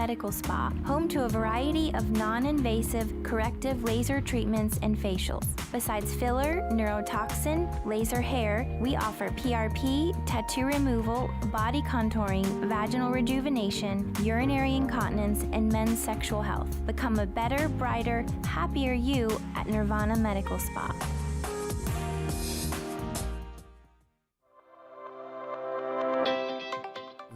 Medical Spa, home to a variety of non-invasive corrective laser treatments and facials. Besides filler, neurotoxin, laser hair, we offer PRP, tattoo removal, body contouring, vaginal rejuvenation, urinary incontinence, and men's sexual health. Become a better, brighter, happier you at Nirvana Medical Spa.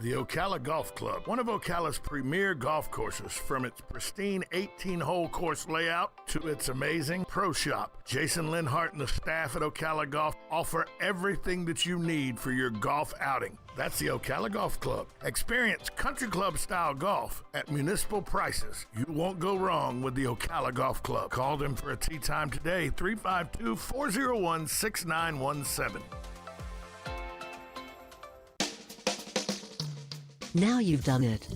The Ocala Golf Club, one of Ocala's premier golf courses, from its pristine 18-hole course layout to its amazing pro shop. Jason Linhart and the staff at Ocala Golf offer everything that you need for your golf outing. That's the Ocala Golf Club. Experience country club style golf at municipal prices. You won't go wrong with the Ocala Golf Club. Call them for a tee time today, 352-401-6917. Now you've done it.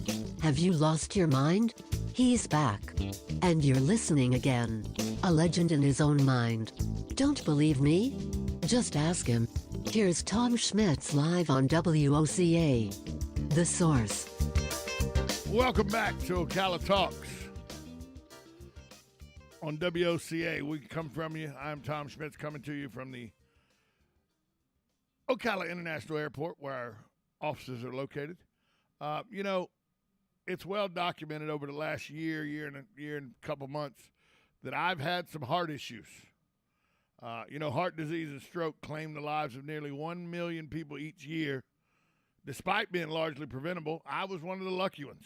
Have you lost your mind? He's back. And you're listening again. A legend in his own mind. Don't believe me? Just ask him. Here's Tom Schmitz live on WOCA. The Source. Welcome back to Ocala Talks on WOCA. We come from you. I'm Tom Schmitz coming to you from the Ocala International Airport where our offices are located. It's well documented over the last year and a couple months that I've had some heart issues. Heart disease and stroke claim the lives of nearly 1 million people each year. Despite being largely preventable, I was one of the lucky ones.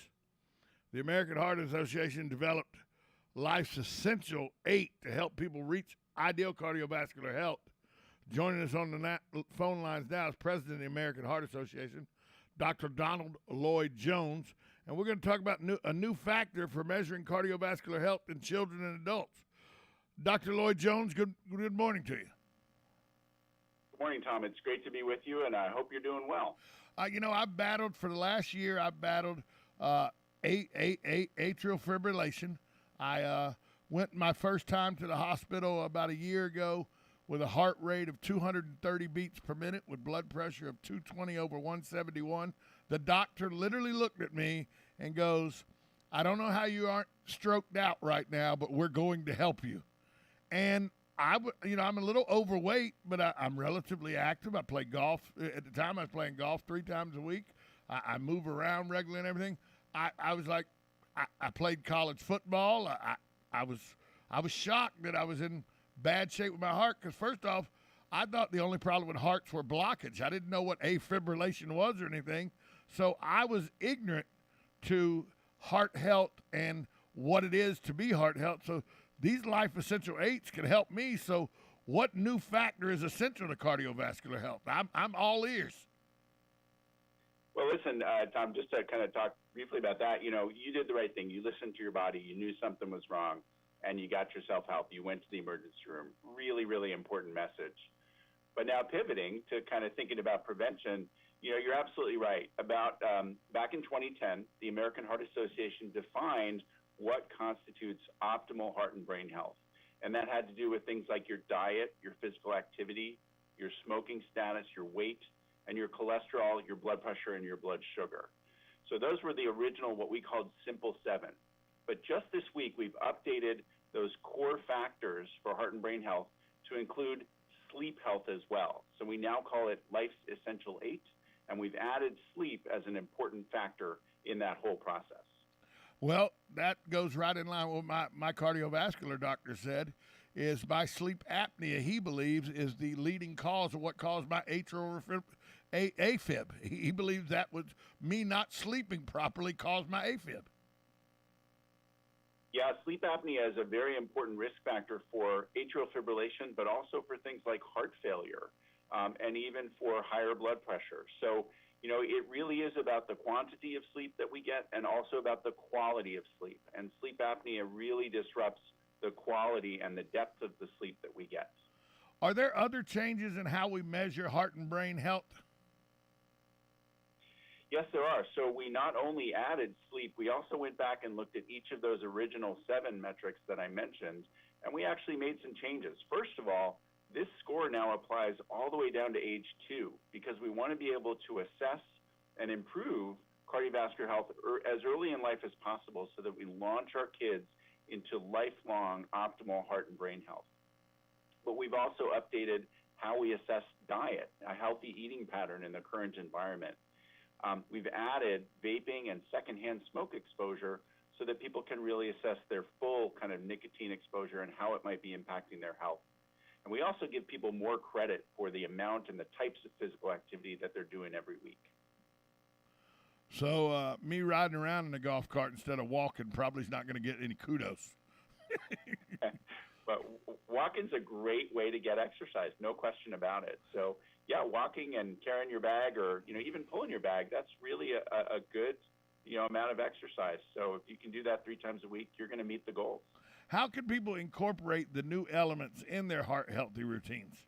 The American Heart Association developed Life's Essential 8 to help people reach ideal cardiovascular health. Joining us on the phone lines now is President of the American Heart Association, Dr. Donald Lloyd-Jones, and we're going to talk about a new factor for measuring cardiovascular health in children and adults. Dr. Lloyd-Jones, good morning to you. Good morning, Tom. It's great to be with you, and I hope you're doing well. I've battled for the last year. I've battled atrial fibrillation. I went my first time to the hospital about a year ago with a heart rate of 230 beats per minute with blood pressure of 220/171. The doctor literally looked at me and goes, "I don't know how you aren't stroked out right now, but we're going to help you." And I'm a little overweight, but I'm relatively active. I play golf. At the time, I was playing golf 3 times a week. I move around regularly and everything. I was like, I played college football. I was shocked that I was in bad shape with my heart, because first off, I thought the only problem with hearts were blockage. I didn't know what afibrillation was or anything, so I was ignorant to heart health and what it is to be heart health. So these Life Essential 8s can help me. So what new factor is essential to cardiovascular health? I'm all ears. Well, listen, Tom, just to kind of talk briefly about that, you did the right thing. You listened to your body. You knew something was wrong, and you got yourself help. You went to the emergency room. Really, really important message. But now pivoting to kind of thinking about prevention, you're absolutely right. About back in 2010, the American Heart Association defined what constitutes optimal heart and brain health. And that had to do with things like your diet, your physical activity, your smoking status, your weight, and your cholesterol, your blood pressure, and your blood sugar. So those were the original, what we called Simple 7. But just this week, we've updated those core factors for heart and brain health to include sleep health as well. So we now call it Life's Essential 8, and we've added sleep as an important factor in that whole process. Well, that goes right in line with what my cardiovascular doctor said, is my sleep apnea, he believes, is the leading cause of what caused my atrial AFib. He believes that was me not sleeping properly caused my AFib. Yeah, sleep apnea is a very important risk factor for atrial fibrillation, but also for things like heart failure, and even for higher blood pressure. So, it really is about the quantity of sleep that we get and also about the quality of sleep. And sleep apnea really disrupts the quality and the depth of the sleep that we get. Are there other changes in how we measure heart and brain health? Yes, there are. So we not only added sleep, we also went back and looked at each of those original 7 metrics that I mentioned, and we actually made some changes. First of all, this score now applies all the way down to age 2, because we want to be able to assess and improve cardiovascular health as early in life as possible so that we launch our kids into lifelong optimal heart and brain health. But we've also updated how we assess diet, a healthy eating pattern in the current environment. We've added vaping and secondhand smoke exposure so that people can really assess their full kind of nicotine exposure and how it might be impacting their health. And we also give people more credit for the amount and the types of physical activity that they're doing every week. So me riding around in a golf cart instead of walking probably is not going to get any kudos. But walking's a great way to get exercise, no question about it. So, yeah, walking and carrying your bag or, even pulling your bag, that's really a good, amount of exercise. So if you can do that 3 times a week, you're going to meet the goals. How can people incorporate the new elements in their heart healthy routines?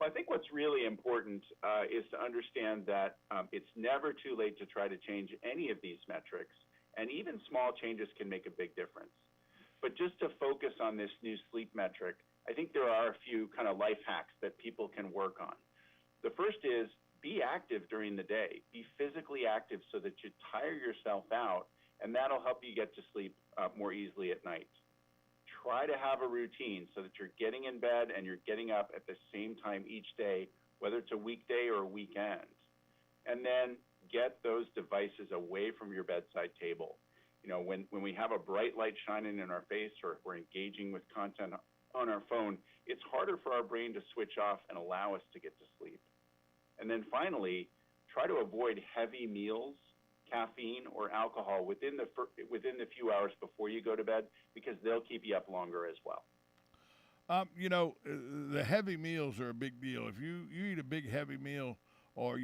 Well, I think what's really important is to understand that it's never too late to try to change any of these metrics, and even small changes can make a big difference. But just to focus on this new sleep metric, I think there are a few kind of life hacks that people can work on. The first is be active during the day. Be physically active so that you tire yourself out, and that'll help you get to sleep more easily at night. Try to have a routine so that you're getting in bed and you're getting up at the same time each day, whether it's a weekday or a weekend. And then get those devices away from your bedside table. When we have a bright light shining in our face or if we're engaging with content on our phone, it's harder for our brain to switch off and allow us to get to sleep. And then finally, try to avoid heavy meals, caffeine, or alcohol within the few hours before you go to bed, because they'll keep you up longer as well. The heavy meals are a big deal. If you eat a big heavy meal or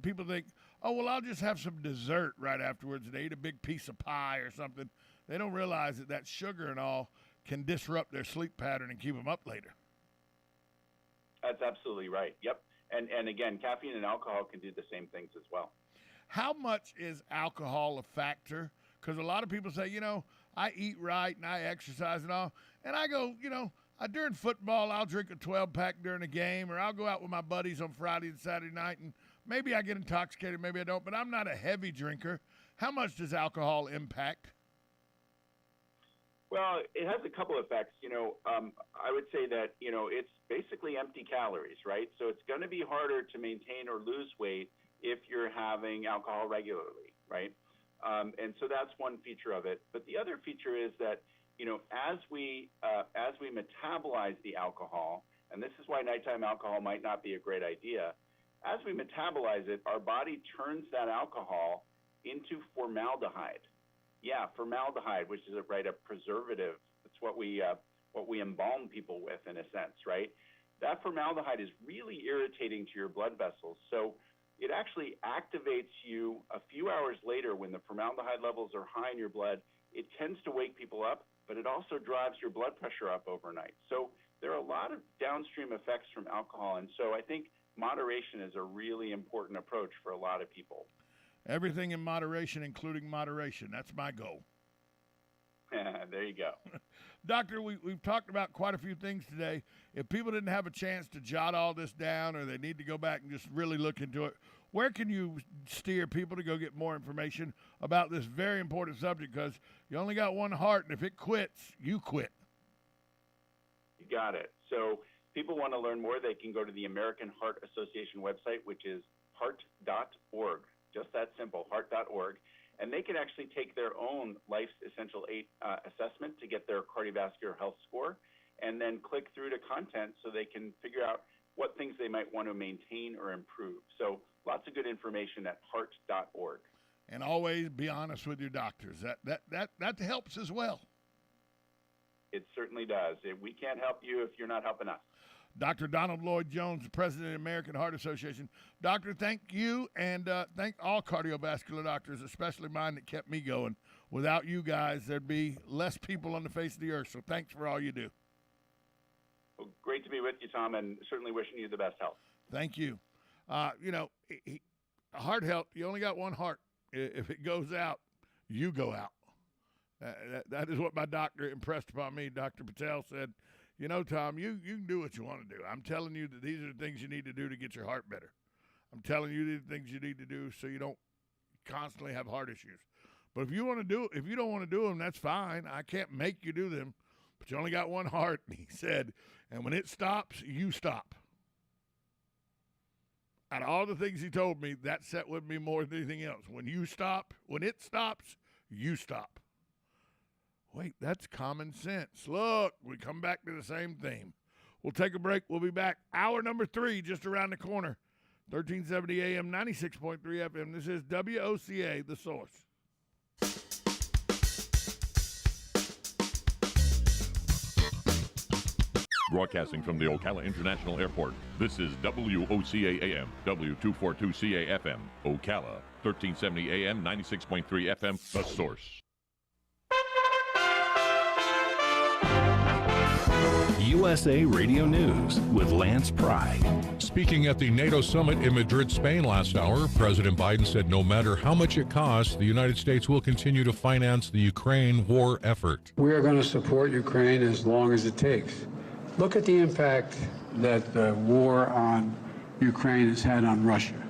people think, oh, well, I'll just have some dessert right afterwards, and they eat a big piece of pie or something. They don't realize that sugar and all can disrupt their sleep pattern and keep them up later. That's absolutely right. Yep. And again, caffeine and alcohol can do the same things as well. How much is alcohol a factor? Because a lot of people say, I eat right and I exercise and all. And I go, during football, I'll drink a 12-pack during a game, or I'll go out with my buddies on Friday and Saturday night, and maybe I get intoxicated, maybe I don't, but I'm not a heavy drinker. How much does alcohol impact? Well, it has a couple of effects. I would say that, it's basically empty calories, right? So it's going to be harder to maintain or lose weight if you're having alcohol regularly, right? And so that's one feature of it. But the other feature is that, as we metabolize the alcohol, and this is why nighttime alcohol might not be a great idea, as we metabolize it, our body turns that alcohol into formaldehyde. Yeah, formaldehyde, which is a preservative. It's what we embalm people with, in a sense, right? That formaldehyde is really irritating to your blood vessels. So it actually activates you a few hours later when the formaldehyde levels are high in your blood. It tends to wake people up, but it also drives your blood pressure up overnight. So there are a lot of downstream effects from alcohol. And so I think moderation is a really important approach for a lot of people. Everything in moderation, including moderation. That's my goal. There you go. Doctor, we've talked about quite a few things today. If people didn't have a chance to jot all this down, or they need to go back and just really look into it, where can you steer people to go get more information about this very important subject? Because you only got one heart, and if it quits, you quit. You got it. So people want to learn more, they can go to the American Heart Association website, which is heart.org. Just that simple, heart.org. And they can actually take their own Life's Essential 8 assessment to get their cardiovascular health score, and then click through to content so they can figure out what things they might want to maintain or improve. So lots of good information at heart.org. And always be honest with your doctors. That helps as well. It certainly does. We can't help you if you're not helping us. Dr. Donald Lloyd-Jones, President of the American Heart Association. Doctor, thank you, and thank all cardiovascular doctors, especially mine that kept me going. Without you guys, there'd be less people on the face of the earth, so thanks for all you do. Well, great to be with you, Tom, and certainly wishing you the best health. Thank you. Heart health, you only got one heart. If it goes out, you go out. That is what my doctor impressed upon me. Dr. Patel said, Tom, you can do what you want to do. I'm telling you that these are the things you need to do to get your heart better. I'm telling you the things you need to do so you don't constantly have heart issues. But if you don't want to do them, that's fine. I can't make you do them, but you only got one heart. And he said, and when it stops, you stop. Out of all the things he told me, that set with me more than anything else. When it stops, you stop. Wait, that's common sense. Look, we come back to the same theme. We'll take a break. We'll be back. Hour number 3, just around the corner. 1370 AM, 96.3 FM. This is WOCA, The Source. Broadcasting from the Ocala International Airport, this is WOCA AM, W242CA FM, Ocala, 1370 AM, 96.3 FM, The Source. USA Radio News with Lance Pry. Speaking at the NATO summit in Madrid, Spain last hour, President Biden said no matter how much it costs, the United States will continue to finance the Ukraine war effort. We are going to support Ukraine as long as it takes. Look at the impact that the war on Ukraine has had on Russia.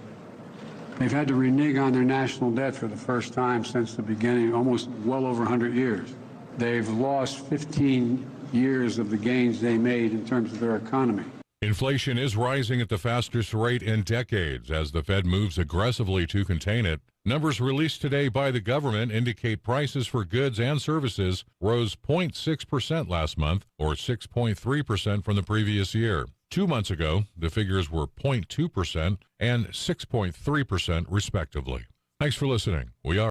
They've had to renege on their national debt for the first time since the beginning, almost well over 100 years. They've lost 15 years of the gains they made in terms of their economy. Inflation is rising at the fastest rate in decades as the Fed moves aggressively to contain it. Numbers released today by the government indicate prices for goods and services rose 0.6% last month, or 6.3% from the previous year. 2 months ago, the figures were 0.2% and 6.3% respectively. Thanks for listening. We are